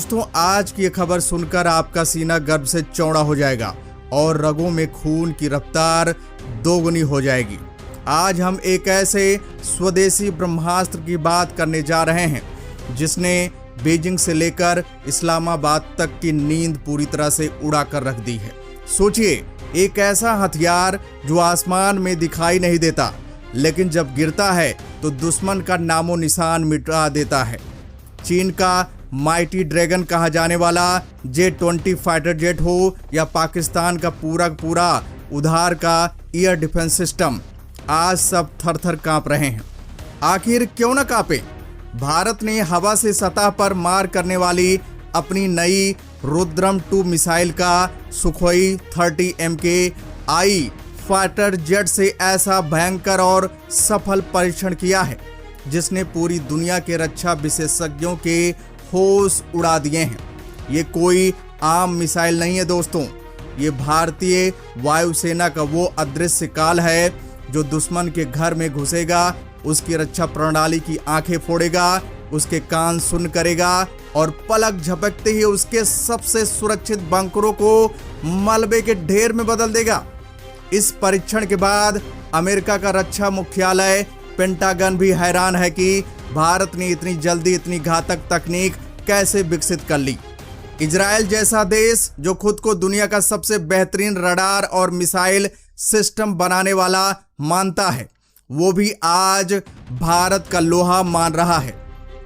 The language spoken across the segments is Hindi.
दोस्तों, आज की ये खबर सुनकर आपका सीना गर्व से चौड़ा हो जाएगा और रगों में खून की रफ्तार दोगुनी हो जाएगी। आज हम एक ऐसे स्वदेशी ब्रह्मास्त्र की बात करने जा रहे हैं जिसने बीजिंग से लेकर इस्लामाबाद तक की नींद पूरी तरह से उड़ा कर रख दी है। सोचिए, एक ऐसा हथियार जो आसमान में दिखाई नहीं देता, लेकिन जब गिरता है तो दुश्मन का नामो निशान मिटा देता है। चीन का माइटी ड्रैगन कहा जाने वाला J-20 फाइटर जेट हो या पाकिस्तान का पूरा उधार का एयर डिफेंस सिस्टम, आज सब थर थर कांप रहे हैं। आखिर क्यों न कांपे? भारत ने हवा से सतह पर मार करने वाली अपनी नई रुद्रम 2 मिसाइल का सुखोई 30 MKI फाइटर जेट से ऐसा भयंकर और सफल परीक्षण किया है जिसने पूरी दुनिया के रक्षा विशेषज्ञों के होश उड़ा दिए हैं। ये कोई आम मिसाइल नहीं है दोस्तों, ये भारतीय वायुसेना का वो अदृश्य काल है जो दुश्मन के घर में घुसेगा, उसकी रक्षा प्रणाली की आंखें फोड़ेगा, उसके कान सुन करेगा और पलक झपकते ही उसके सबसे सुरक्षित बंकरों को मलबे के ढेर में बदल देगा। इस परीक्षण के बाद अमेरिका का रक्षा मुख्यालय पेंटागन भी हैरान है कि भारत ने इतनी जल्दी इतनी घातक तकनीक कैसे विकसित कर ली। इजराइल जैसा देश जो खुद को दुनिया का सबसे बेहतरीन रडार और मिसाइल सिस्टम बनाने वाला मानता है, वो भी आज भारत का लोहा मान रहा है।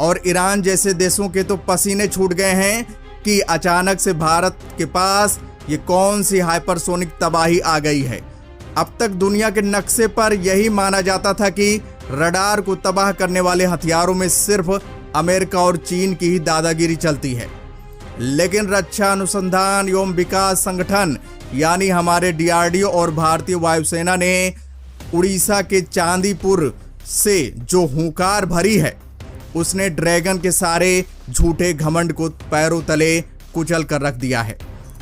और ईरान जैसे देशों के तो पसीने छूट गए हैं कि अचानक से भारत के पास ये कौन सी हाइपरसोनिक तबाही आ गई है। अब तक दुनिया के नक्शे पर यही माना जाता था कि रडार को तबाह करने वाले हथियारों में सिर्फ अमेरिका और चीन की ही दादागिरी चलती है, लेकिन रक्षा अनुसंधान एवं विकास संगठन यानी हमारे DRDO और भारतीय वायुसेना ने उड़ीसा के चांदीपुर से जो हुंकार भरी है, उसने ड्रैगन के सारे झूठे घमंड को पैरों तले कुचल कर रख दिया है।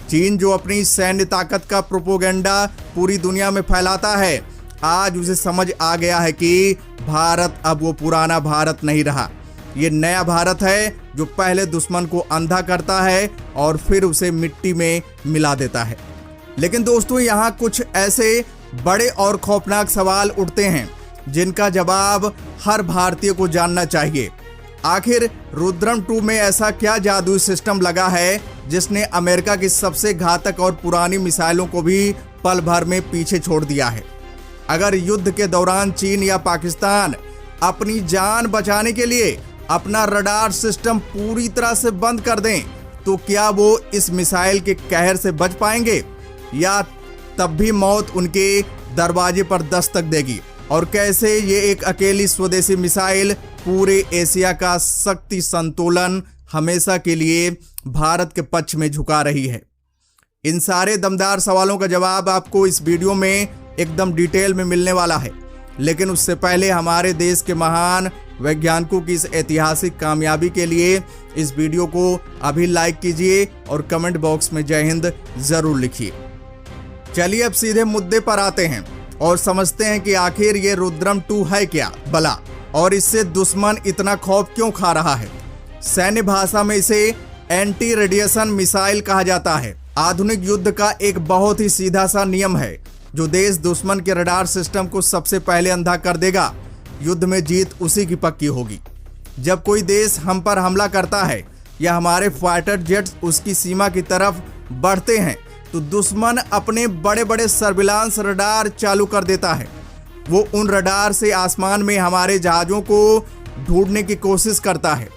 चीन जो अपनी सैन्य ताकत का प्रोपोगेंडा पूरी दुनिया में फैलाता है, आज उसे समझ आ गया है कि भारत अब वो पुराना भारत नहीं रहा। ये नया भारत है जो पहले दुश्मन को अंधा करता है और फिर उसे मिट्टी में मिला देता है। लेकिन दोस्तों, यहाँ कुछ ऐसे बड़े और खौफनाक सवाल उठते हैं जिनका जवाब हर भारतीय को जानना चाहिए। आखिर रुद्रम 2 में ऐसा क्या जादुई सिस्टम लगा है जिसने अमेरिका की सबसे घातक और पुरानी मिसाइलों को भी पल भर में पीछे छोड़ दिया है? अगर युद्ध के दौरान चीन या पाकिस्तान अपनी जान बचाने के लिए अपना रडार सिस्टम पूरी तरह से बंद कर दें, तो क्या वो इस मिसाइल के कहर से बच पाएंगे या तब भी मौत उनके दरवाजे पर दस्तक देगी? और कैसे ये एक अकेली स्वदेशी मिसाइल पूरे एशिया का शक्ति संतुलन हमेशा के लिए भारत के पक्ष में झुका रही है? इन सारे दमदार सवालों का जवाब आपको इस वीडियो में एकदम डिटेल में मिलने वाला है। लेकिन उससे पहले हमारे देश के महान वैज्ञानिकों की इस ऐतिहासिक कामयाबी के लिए इस वीडियो को अभी लाइक कीजिए और कमेंट बॉक्स में जय हिंद जरूर लिखिए। चलिए अब सीधे मुद्दे पर आते हैं और समझते हैं कि आखिर ये रुद्रम 2 है क्या भला, और इससे दुश्मन इतना खौफ क्यों खा रहा है। सैन्य भाषा में इसे एंटी रेडिएशन मिसाइल कहा जाता है। आधुनिक युद्ध का एक बहुत ही सीधा सा नियम है, जो देश दुश्मन के रडार सिस्टम को सबसे पहले अंधा कर देगा, युद्ध में जीत उसी की पक्की होगी। जब कोई देश हम पर हमला करता है या हमारे फाइटर जेट्स उसकी सीमा की तरफ बढ़ते हैं, तो दुश्मन अपने बड़े बड़े सर्विलांस रडार चालू कर देता है। वो उन रडार से आसमान में हमारे जहाज़ों को ढूंढने की कोशिश करता है।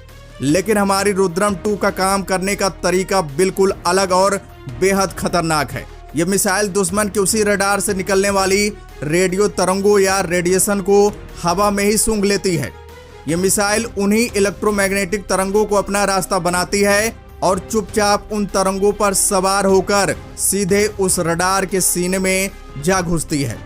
लेकिन हमारी रुद्रम 2 का काम करने का तरीका बिल्कुल अलग और बेहद खतरनाक है। यह मिसाइल दुश्मन के उसी रडार से निकलने वाली रेडियो तरंगों या रेडिएशन को हवा में ही सूंघ लेती है। यह मिसाइल उन्हीं इलेक्ट्रोमैग्नेटिक तरंगों को अपना रास्ता बनाती है और चुपचाप उन तरंगों पर सवार होकर सीधे उस रडार के सीने में जा घुसती है।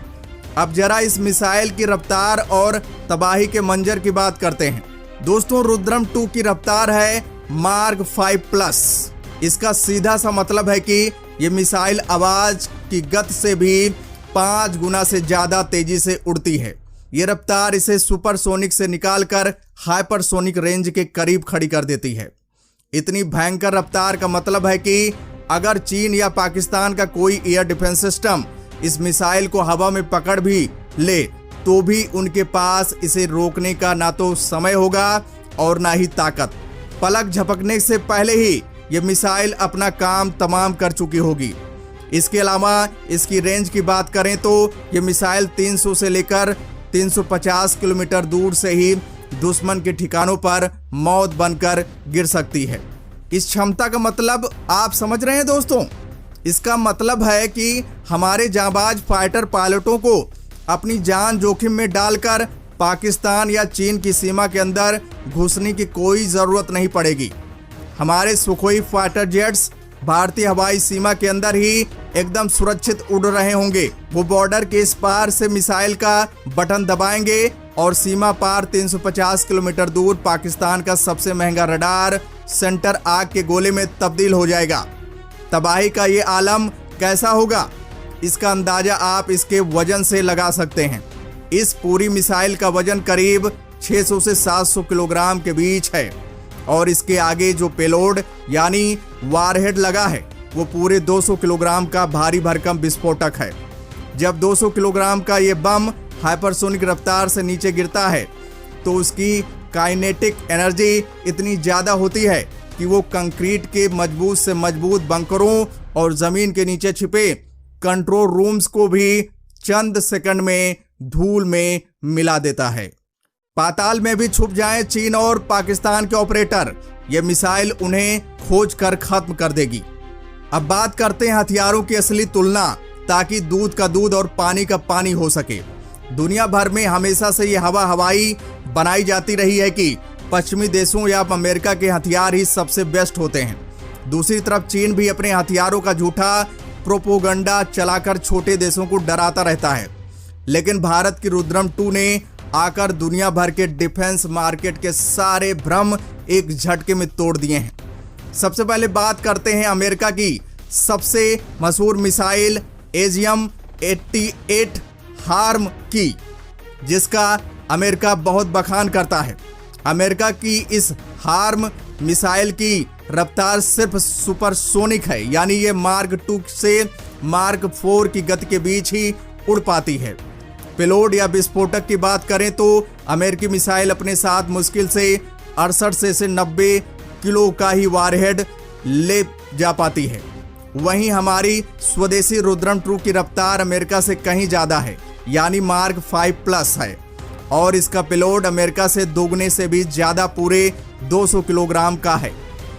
अब जरा इस मिसाइल की रफ्तार और तबाही के मंजर की बात करते हैं। दोस्तों, रुद्रम 2 की रफ्तार है मार्क 5+। इसका सीधा सा मतलब है कि ये मिसाइल आवाज की गति से भी 5 गुना से ज्यादा तेजी से उड़ती है। ये रफ्तार इसे सुपरसोनिक से निकालकर हाइपरसोनिक रेंज के करीब खड़ी कर देती है। इतनी भयंकर रफ्तार का मतलब है कि अगर चीन या पाकिस्तान का कोई एयर डिफेंस सिस्टम इस मिसाइल को हवा में पकड़ भी ले तो भी उनके पास इसे रोकने का ना तो समय होगा और ना ही ताकत। पलक झपकने से पहले ही ये मिसाइल अपना काम तमाम कर चुकी होगी। इसके अलावा इसकी रेंज की बात करें तो ये मिसाइल 300 से लेकर 350 किलोमीटर दूर से ही दुश्मन के ठिकानों पर मौत बनकर गिर सकती है। इस क्षमता का मतलब आप समझ रहे हैं दोस्तों? इसका मतलब है कि हमारे जांबाज फाइटर पायलटों को अपनी जान जोखिम में डालकर पाकिस्तान या चीन की सीमा के अंदर घुसने की कोई ज़रूरत नहीं पड़ेगी। हमारे सुखोई फाइटर जेट्स भारतीय हवाई सीमा के अंदर ही एकदम सुरक्षित उड़ रहे होंगे। वो बॉर्डर के इस पार से मिसाइल का बटन दबाएंगे और सीमा पार 350 किलोमीटर दूर पाकिस्तान का सबसे महंगा रडार सेंटर आग के गोले में तब्दील हो जाएगा। तबाही का ये आलम कैसा होगा, इसका अंदाजा आप इसके वजन से लगा सकते हैं। इस पूरी मिसाइल का वजन करीब 600 से 700 किलोग्राम के बीच है और इसके आगे जो पेलोड यानी वारहेड लगा है वो पूरे 200 किलोग्राम का भारी भरकम विस्फोटक है। जब 200 किलोग्राम का ये बम हाइपरसोनिक रफ्तार से नीचे गिरता है तो उसकी काइनेटिक एनर्जी इतनी ज़्यादा होती है कि वो कंक्रीट के मजबूत से मजबूत बंकरों और ज़मीन के नीचे छिपे कंट्रोल रूम्स को भी चंद सेकंड में धूल में मिला देता है। पाताल में भी छुप जाएं चीन और पाकिस्तान के ऑपरेटर, ये मिसाइल उन्हें खोज कर खत्म कर देगी। अब बात करते हैं हथियारों की असली तुलना, ताकि दूध का दूध और पानी का पानी हो सके। दुनिया भर में हमेशा से ये हवाई बनाई जाती रही है कि पश्चिमी देशों या अमेरिका के हथियार ही सबसे बेस्ट होते हैं। दूसरी तरफ चीन भी अपने हथियारों का झूठा प्रोपोगंडा चलाकर छोटे देशों को डराता रहता है। लेकिन भारत की रुद्रम 2 ने आकर दुनिया भर के डिफेंस मार्केट के सारे भ्रम एक झटके में तोड़ दिए हैं। सबसे पहले बात करते हैं अमेरिका की सबसे मशहूर मिसाइल AGM-88 हार्म की, जिसका अमेरिका बहुत बखान करता है। अमेरिका की इस हार्म मिसाइल की रफ्तार सिर्फ सुपरसोनिक है, यानी ये मार्क 2 से मार्क 4 की गति के बीच ही उड़ पाती है। पेलोड या विस्फोटक की बात करें तो अमेरिकी मिसाइल अपने साथ मुश्किल से 68 से 90 किलो का ही वारहेड ले जा पाती है। वहीं हमारी स्वदेशी रुद्रम 2 की रफ्तार अमेरिका से कहीं ज़्यादा है, यानी मार्क 5+ है और इसका पेलोड अमेरिका से दोगुने से भी ज़्यादा पूरे 200 किलोग्राम का है।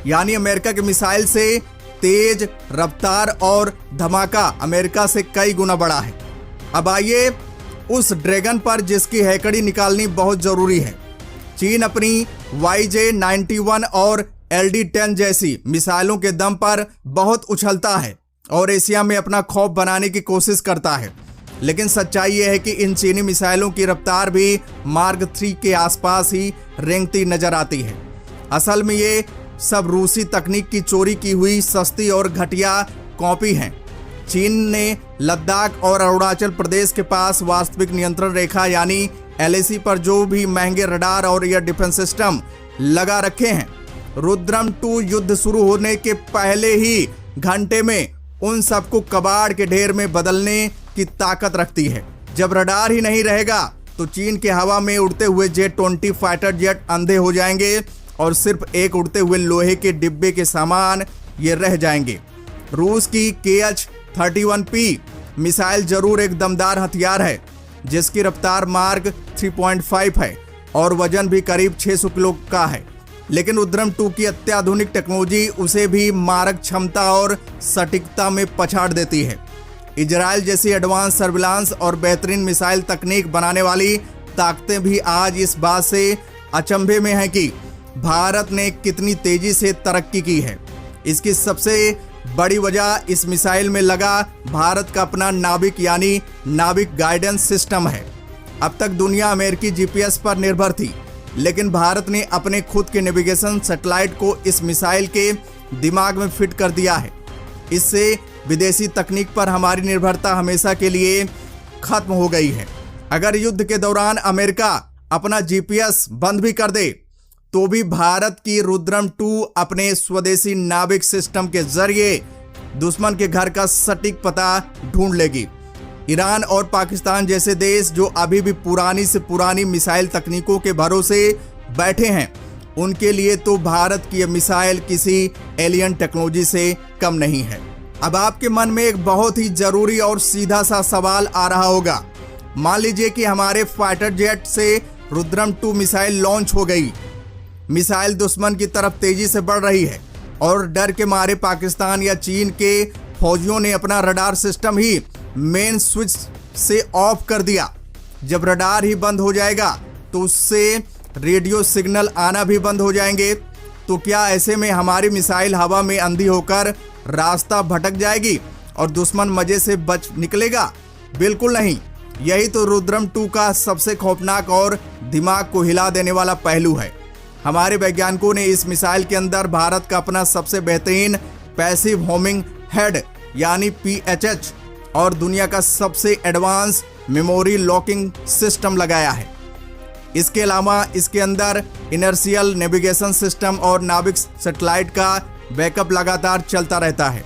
यानी अमेरिका की मिसाइल से तेज रफ्तार और धमाका अमेरिका से कई गुना बड़ा है। अब आइए उस ड्रैगन पर जिसकी हैकड़ी निकालनी बहुत ज़रूरी है। चीन अपनी YJ-91 और LD-10 जैसी मिसाइलों के दम पर बहुत उछलता है और एशिया में अपना खौफ बनाने की कोशिश करता है। लेकिन सच्चाई यह है कि इन चीनी मिसाइलों की रफ्तार भी मार्क 3 के आसपास ही रेंगती नजर आती है। असल में ये सब रूसी तकनीक की चोरी की हुई सस्ती और घटिया कॉपी हैं। चीन ने लद्दाख और अरुणाचल प्रदेश के पास वास्तविक नियंत्रण रेखा यानी LAC पर जो भी महंगे रडार और एयर डिफेंस सिस्टम लगा रखे हैं, रुद्रम 2 युद्ध शुरू होने के पहले ही घंटे में उन सबको कबाड़ के ढेर में बदलने की ताकत रखती है। जब रडार ही नहीं रहेगा तो चीन के हवा में उड़ते हुए J-20 फाइटर जेट अंधे हो जाएंगे और सिर्फ एक उड़ते हुए लोहे के डिब्बे के सामान ये रह जाएंगे। रूस की KH-31P मिसाइल जरूर एक दमदार हथियार है, जिसकी रफ्तार मार्क 3.5 है और वजन भी करीब 600 किलो का है। लेकिन रुद्रम 2 की अत्याधुनिक टेक्नोलॉजी उसे भी मारक क्षमता और सटीकता में पछाड़ देती है। इजराइल जैसी एडवांस सर्विलांस और बेहतरीन मिसाइल तकनीक बनाने वाली ताकतें भी आज इस बात से अचंभे में हैं कि भारत ने कितनी तेजी से तरक्की की है। इसकी सबसे बड़ी वजह इस मिसाइल में लगा भारत का अपना नाविक यानी नाविक गाइडेंस सिस्टम है। अब तक दुनिया अमेरिकी GPS पर निर्भर थी, लेकिन भारत ने अपने खुद के नेविगेशन सैटेलाइट को इस मिसाइल के दिमाग में फिट कर दिया है। इससे विदेशी तकनीक पर हमारी निर्भरता हमेशा के लिए खत्म हो गई है। अगर युद्ध के दौरान अमेरिका अपना GPS बंद भी कर दे तो भी भारत की रुद्रम 2 अपने स्वदेशी नाविक सिस्टम के जरिए दुश्मन के घर का सटीक पता ढूंढ लेगी। ईरान और पाकिस्तान जैसे देश जो अभी भी पुरानी से पुरानी मिसाइल तकनीकों के भरोसे बैठे हैं, उनके लिए तो भारत की यह मिसाइल किसी एलियन टेक्नोलॉजी से कम नहीं है। अब आपके मन में एक बहुत ही जरूरी और सीधा सा सवाल आ रहा होगा। मान लीजिए कि हमारे फाइटर जेट से रुद्रम 2 मिसाइल लॉन्च हो गई, मिसाइल दुश्मन की तरफ तेजी से बढ़ रही है और डर के मारे पाकिस्तान या चीन के फौजियों ने अपना रडार सिस्टम ही मेन स्विच से ऑफ कर दिया। जब रडार ही बंद हो जाएगा तो उससे रेडियो सिग्नल आना भी बंद हो जाएंगे। तो क्या ऐसे में हमारी मिसाइल हवा में अंधी होकर रास्ता भटक जाएगी और दुश्मन मजे से बच निकलेगा? बिल्कुल नहीं। यही तो रुद्रम 2 का सबसे खौफनाक और दिमाग को हिला देने वाला पहलू है। हमारे वैज्ञानिकों ने इस मिसाइल के अंदर भारत का अपना सबसे बेहतरीन पैसिव होमिंग हेड यानी PHH और दुनिया का सबसे एडवांस मेमोरी लॉकिंग सिस्टम लगाया है। इसके अलावा इसके अंदर इनर्शियल नेविगेशन सिस्टम और नाविक सैटेलाइट का बैकअप लगातार चलता रहता है।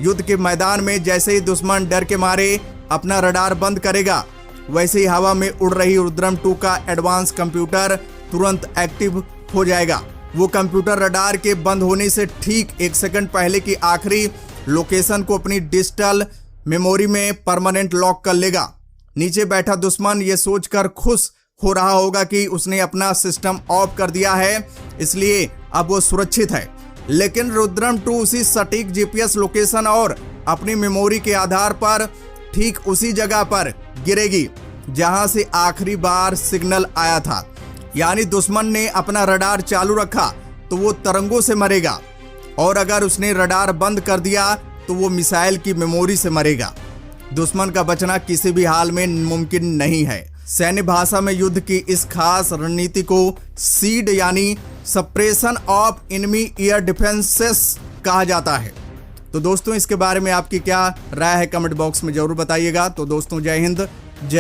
युद्ध के मैदान में जैसे ही दुश्मन डर के मारे अपना रडार बंद करेगा, वैसे ही हवा में उड़ रही रुद्रम 2 का एडवांस कंप्यूटर तुरंत एक्टिव हो जाएगा। वो कंप्यूटर रडार के बंद होने से ठीक 1 सेकंड पहले की आखिरी लोकेशन को अपनी डिजिटल मेमोरी में परमानेंट लॉक कर लेगा। नीचे बैठा दुश्मन ये सोचकर खुश हो रहा होगा कि उसने अपना सिस्टम ऑफ कर दिया है, इसलिए अब वो सुरक्षित है। लेकिन रुद्रम 2 उसी सटीक GPS लोकेशन और अपनी मेमोरी के आधार पर ठीक उसी जगह पर गिरेगी जहां से आखिरी बार सिग्नल आया था। यानी दुश्मन ने अपना रडार चालू रखा तो वो तरंगों से मरेगा, और अगर उसने रडार बंद कर दिया तो वो मिसाइल की मेमोरी से मरेगा। दुश्मन का बचना किसी भी हाल में मुमकिन नहीं है। सैन्य भाषा में युद्ध की इस खास रणनीति को सीड यानी suppression of enemy air defences कहा जाता है। तो दोस्तों, इसके बारे में आपकी क्या राय है कमेंट बॉक्स में जरूर बताइएगा। तो दोस्तों, जय हिंद,